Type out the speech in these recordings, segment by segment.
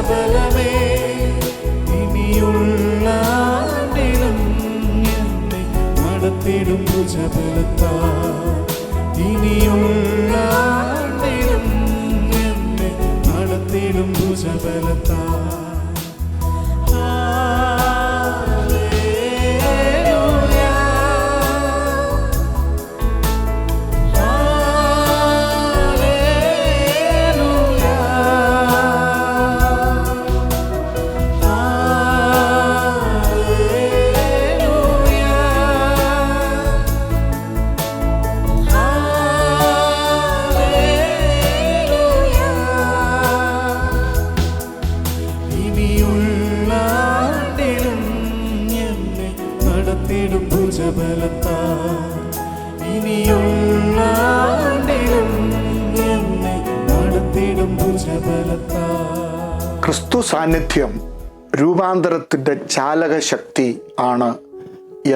ഭുജബലമേ ഇനിയുള്ള ആണ്ടിലും എന്നെ നടത്തിടും ഭുജബലത്താ. ഇനിയുള്ള ആണ്ടിലും എന്നെ നടത്തിടും ഭുജബലത്താ. ക്രിസ്തു സാന്നിധ്യം രൂപാന്തരത്തിൻ്റെ ചാലകശക്തി ആണ്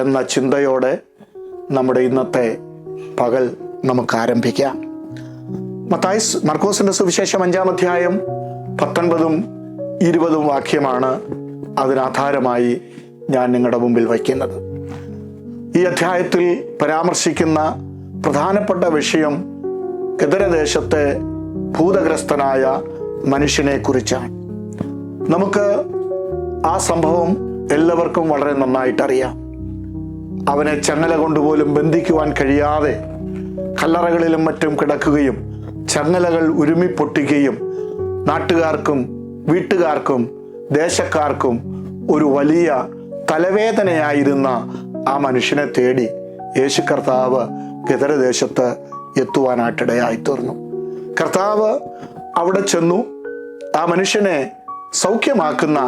എന്ന ചിന്തയോടെ നമ്മുടെ ഇന്നത്തെ പകൽ നമുക്ക് ആരംഭിക്കാം. മർക്കോസിന്റെ സുവിശേഷം 5-ാം അധ്യായം 19-20 വാക്യമാണ് അതിനാധാരമായി ഞാൻ നിങ്ങളുടെ മുമ്പിൽ വയ്ക്കുന്നത്. ഈ അധ്യായത്തിൽ പരാമർശിക്കുന്ന പ്രധാനപ്പെട്ട വിഷയം ഗദരദേശത്തെ ഭൂതഗ്രസ്തനായ മനുഷ്യനെ കുറിച്ചാണ്. നമുക്ക് ആ സംഭവം എല്ലാവർക്കും വളരെ നന്നായിട്ട് അറിയാം. അവനെ ചങ്ങല കൊണ്ടുപോലും ബന്ധിക്കുവാൻ കഴിയാതെ കല്ലറകളിലും മറ്റും കിടക്കുകയും ചങ്ങലകൾ ഉരുമിപ്പൊട്ടിക്കുകയും നാട്ടുകാർക്കും വീട്ടുകാർക്കും ദേശക്കാർക്കും ഒരു വലിയ തലവേദനയായിരുന്ന ആ മനുഷ്യനെ തേടി യേശു കർത്താവ് ഗദരദേശത്ത് എത്തുവാനായിട്ടിടയായി തീർന്നു. കർത്താവ് അവിടെ ചെന്നു ആ മനുഷ്യനെ സൗഖ്യമാക്കുന്ന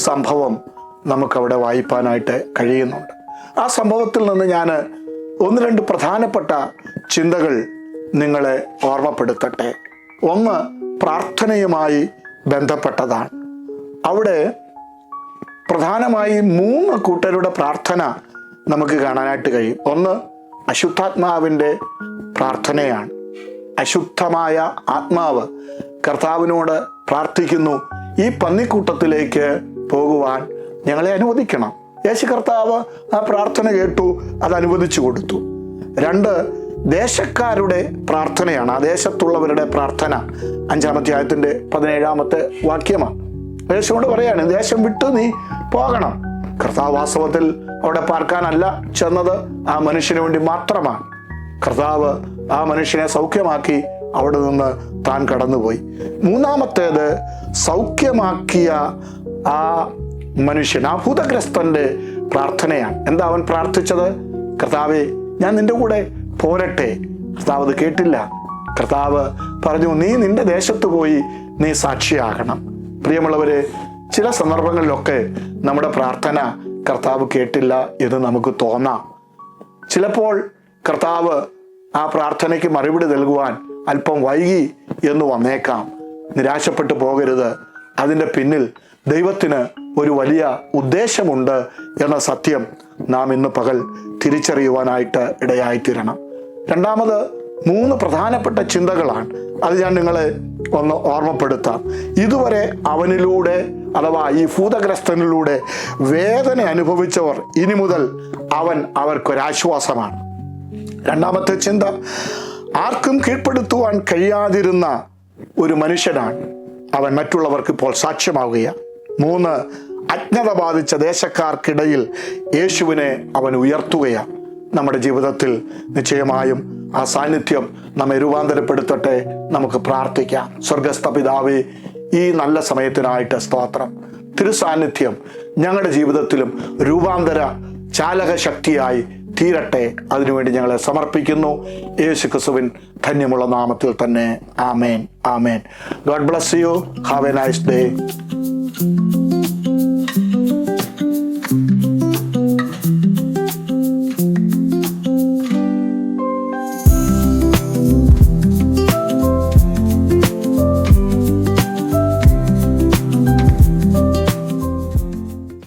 സംഭവം നമുക്കവിടെ വായിപ്പാനായിട്ട് കഴിയുന്നുണ്ട്. ആ സംഭവത്തിൽ നിന്ന് ഞാൻ 1-2 പ്രധാനപ്പെട്ട ചിന്തകൾ നിങ്ങളെ ഓർമ്മപ്പെടുത്തട്ടെ. ഒന്ന് പ്രാർത്ഥനയുമായി ബന്ധപ്പെട്ടതാണ്. അവിടെ പ്രധാനമായി 3 കൂട്ടരുടെ പ്രാർത്ഥന നമുക്ക് കാണാനായിട്ട് കഴിയും. ഒന്ന് അശുദ്ധാത്മാവിൻ്റെ പ്രാർത്ഥനയാണ്. അശുദ്ധമായ ആത്മാവ് കർത്താവിനോട് പ്രാർത്ഥിക്കുന്നു, ഈ പന്നിക്കൂട്ടത്തിലേക്ക് പോകുവാൻ ഞങ്ങളെ അനുവദിക്കണം. യേശു കർത്താവ് ആ പ്രാർത്ഥന കേട്ടു, അത് അനുവദിച്ചു കൊടുത്തു. 2 ദേശക്കാരുടെ പ്രാർത്ഥനയാണ്. ആ ദേശത്തുള്ളവരുടെ പ്രാർത്ഥന 5-ാം അധ്യായത്തിൻ്റെ 17-ാമത്തെ വാക്യമാണ്. യേശുവോട് പറയാണ്, ദേശം വിട്ട് നീ പോകണം. കർത്താവ് വാസ്തവത്തിൽ അവിടെ പാർക്കാനല്ല ചെന്നത്, ആ മനുഷ്യന് വേണ്ടി മാത്രമാണ്. കർത്താവ് ആ മനുഷ്യനെ സൗഖ്യമാക്കി അവിടെ നിന്ന് താൻ കടന്നുപോയി. 3-ാമത്തേത് സൗഖ്യമാക്കിയ ആ മനുഷ്യൻ, ആ ഭൂതഗ്രസ്തന്റെ പ്രാർത്ഥനയാണ്. എന്താ അവൻ പ്രാർത്ഥിച്ചത്? കർത്താവേ, ഞാൻ നിന്റെ കൂടെ പോരട്ടെ. കർത്താവ് അത് കേട്ടില്ല. കർത്താവ് പറഞ്ഞു, നീ നിന്റെ ദേശത്ത് പോയി നീ സാക്ഷിയാകണം. പ്രിയമുള്ളവരെ, ചില സന്ദർഭങ്ങളിലൊക്കെ നമ്മുടെ പ്രാർത്ഥന കർത്താവ് കേട്ടില്ല എന്ന് നമുക്ക് തോന്നാം. ചിലപ്പോൾ കർത്താവ് ആ പ്രാർത്ഥനയ്ക്ക് മറുപടി നൽകുവാൻ അല്പം വൈകി എന്ന് വന്നേക്കാം. നിരാശപ്പെട്ടു പോകരുത്. അതിൻ്റെ പിന്നിൽ ദൈവത്തിന് ഒരു വലിയ ഉദ്ദേശമുണ്ട് എന്ന സത്യം നാം ഇന്ന് പകൽ തിരിച്ചറിയുവാനായിട്ട് ഇടയായിത്തീരണം. 2-മത് 3 പ്രധാനപ്പെട്ട ചിന്തകളാണ്. അത് ഞാൻ നിങ്ങളെ ഒന്ന് ഓർമ്മപ്പെടുത്താം. ഇതുവരെ അവനിലൂടെ അഥവാ ഈ ഭൂതഗ്രസ്തനിലൂടെ വേദന അനുഭവിച്ചവർ ഇനി മുതൽ അവൻ അവർക്കൊരാശ്വാസമാണ്. 2-മത്തെ ചിന്ത, ആർക്കും കീഴ്പ്പെടുത്തുവാൻ കഴിയാതിരുന്ന ഒരു മനുഷ്യനാണ് അവൻ, മറ്റുള്ളവർക്ക് ഇപ്പോൾ സാക്ഷ്യമാവുകയാണ്. 3 അജ്ഞത ബാധിച്ച ദേശക്കാർക്കിടയിൽ യേശുവിനെ അവൻ ഉയർത്തുകയാണ്. നമ്മുടെ ജീവിതത്തിൽ നിശ്ചയമായും ആ സാന്നിധ്യം നമ്മെ രൂപാന്തരപ്പെടുത്തട്ടെ. നമുക്ക് പ്രാർത്ഥിക്കാം. സ്വർഗസ്ഥ പിതാവേ, ഈ നല്ല സമയത്തിനായിട്ട് സ്തോത്രം. തിരുസാന്നിധ്യം ഞങ്ങളുടെ ജീവിതത്തിലും രൂപാന്തര ചാലക ശക്തിയായി തീരട്ടെ. അതിനുവേണ്ടി ഞങ്ങളെ സമർപ്പിക്കുന്നു. യേശു ക്രിസ്തുവിൻ ധന്യമുള്ള നാമത്തിൽ തന്നെ. ആമേൻ, ആമേൻ. God bless you. Have a nice day.